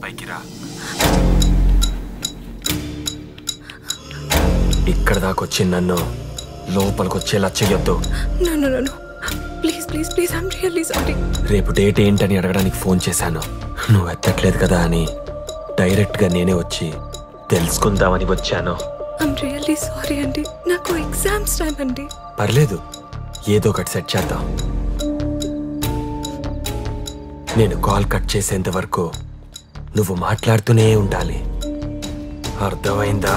పైకి రా. ఇక్కడ దాకా వచ్చి నన్ను లోపలికి వచ్చేలా చెయ్యొద్దు. Please please please I'm really sorry. రేపు డేట్ ఏంటని అడగడానికి ఫోన్ చేశాను, నువ్వు ఎత్తట్లేదు కదా అని డైరెక్ట్ గా నేనే వచ్చి తెలుసుకుందామని వచ్చాను. ఐమ్ రియల్లీ సారీ అండి, నాకు ఎగ్జామ్స్ టైం అండి. పర్లేదు, ఏదో ఒకటి సెట్ చేద్దాం. నేను కాల్ కట్ చేసేంత వరకు నువ్వు మాట్లాడుతూనే ఉండాలి, అర్థమైందా?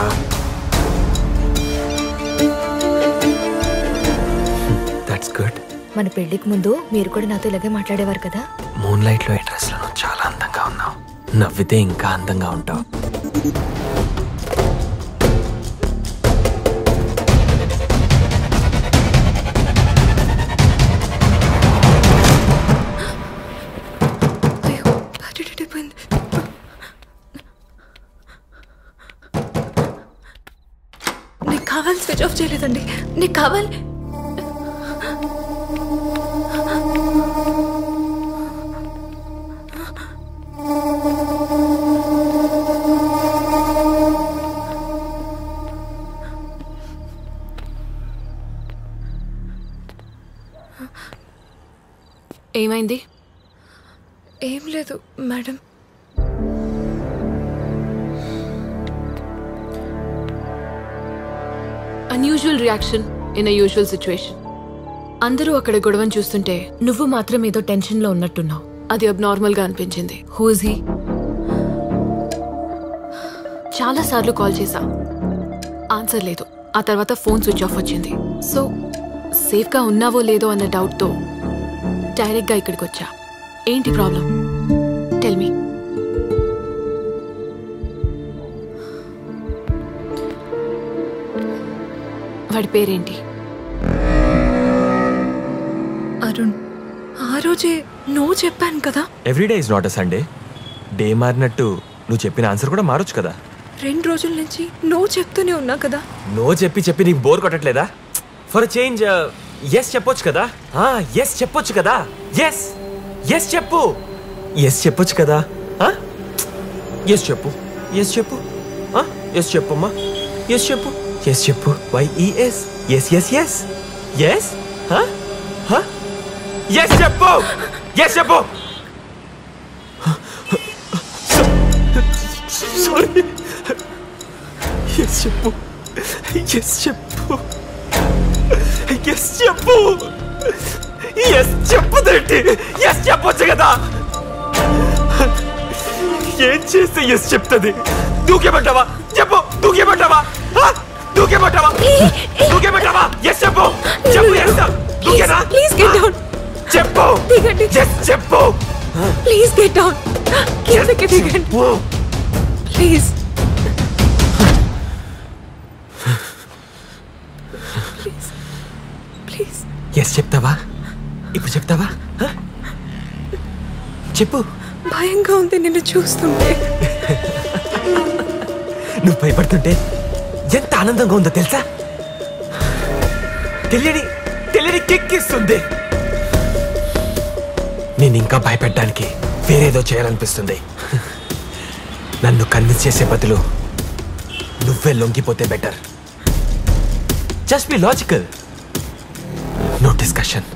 That's good. మన పెళ్లికి ముందు మీరు కూడా నాతో ఇలాగే మాట్లాడేవారు కదా. మూన్ లైట్ లో ఈ డ్రెస్ లో నువ్వు చాలా అందంగా ఉన్నావు, నవ్వితే ఇంకా అందంగా ఉంటావు. నీకు కావాలి స్విచ్ ఆఫ్ చేయలేదండి, నీకు కావాలి. ఏమైంది? ఏం లేదు madam. Unusual reaction in a usual situation. అందరూ అక్కడ గొడవను చూస్తుంటే నువ్వు మాత్రం ఏదో టెన్షన్ లో ఉన్నట్టున్నావు. అది అబ్నార్మల్ గా అనిపించింది. Who is he? చాలా సార్లు కాల్ చేశా, ఆన్సర్ లేదు. ఆ తర్వాత ఫోన్ స్విచ్ ఆఫ్ వచ్చింది. సో సేఫ్ గా ఉన్నావో లేదో అన్న డౌట్ తో డైరెక్ట్ గా ఇక్కడికి వచ్చా. ఏంటి ప్రాబ్లం? Tell me. వాడి పేరేంటి? అరుణ్. ఆ రోజే నువ్వు చెప్పాను కదా. Every day is not a Sunday. Day మారినట్టు నువ్వు చెప్పిన ఆన్సర్ కూడా మారొచ్చు కదా. 2 రోజుల నుంచి నువ్వు చెప్తూనే ఉన్నా కదా. నువ్వు చెప్పి చెప్పి నీకు బోర్ కొట్టట్లేదా? ఫర్ చేంజ్ ఎస్ చెప్పొచ్చు కదా. ఎస్ చెప్పొచ్చు కదా. ఎస్ ఎస్ చెప్పు. ఎస్ చెప్పొచ్చు కదా. ఎస్ చెప్పు. ఎస్ చెప్పు. ఎస్ చెప్పమ్మా. ఎస్ చెప్పు. ఎస్ చెప్పు. Y E S. Yes yes yes yes. Yes చెప్పు. ఎస్ చెప్పు. సారీ. ఎస్ చెప్పు. ఎస్ చెప్పు. ఎస్ చెప్పు. ఎస్ చెప్పుదేంటి? ఎస్ చెప్పొచ్చు కదా. ఏం చేస్తే ఎస్ చెప్తుంది? దూకేమంటావా? చెప్పు. దూకేమంటావా? దూకేమంటావా? దూకేమంటావా? ఎస్ చెప్పు. చెప్పు. ఎస్ దూకేనా? Please get down. చెప్పు. దిగండి. ఎస్ చెప్పు. Please get down. కిందకి దిగండి ప్లీజ్. ప్లీజ్. ఎస్ చెప్తావా? ఇప్పుడు చెప్తావా? చెప్పు. భయంగా ఉంది నిన్ను చూస్తుంటే. నువ్వు భయపడుతుంటే ఎంత ఆనందంగా ఉందో తెలుసా? తెలియని కిక్కిస్తుంది. నేను ఇంకా భయపెట్టడానికి వేరేదో చేయాలనిపిస్తుంది. నన్ను కన్విన్స్ చేసే బదులు నువ్వే లొంగిపోతే better. Just be logical. No discussion.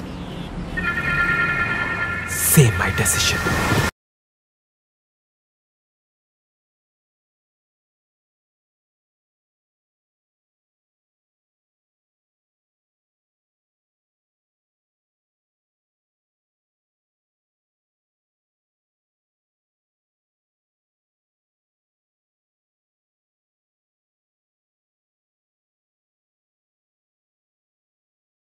Say my decision.